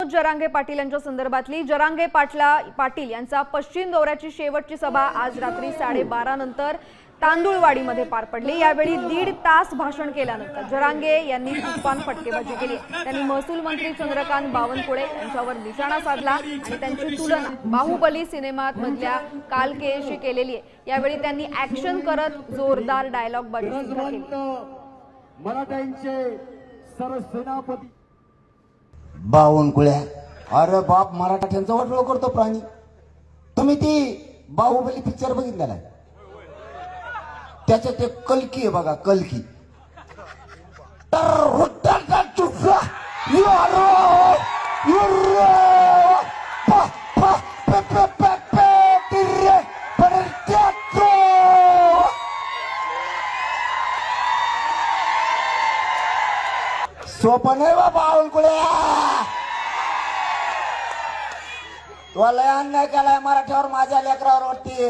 मनोज जरांगे पाटील यांच्या संदर्भातली। जरांगे पाटील यांचा पश्चिम दौऱ्याची शेवटची सभा आज रात्री 12:30 नंतर तांदुळवाडीमध्ये पार पडली। यावेळी 1.5 तास भाषण केल्यानंतर जरांगे यांनी तुफान फटकेबाजी केली। त्यांनी महसूल मंत्री चंद्रकांत बावनकुळे यांच्यावर निशाणा साधला आणि त्यांची तुलना बाहुबली सिनेमात मधल्या कालकेशी केलेली आहे। यावेळी त्यांनी ऍक्शन करत जोरदार डायलॉगबाजी सुद्धा केली। मराठ्यांचे सरसेनापती बावनकुळ्या, अरे बाप, मराठ्यांचा वाटोळ करतो प्राणी। तुम्ही ती बाहुबली पिक्चर बघितलेला आहे? त्याच्यात एक कल्की आहे बघा, कल्की। सोपं नाही बाबा बावनकुळ्या, तुला अन्याय केलाय मराठ्यावर, माझ्या लेकरावर वाटते।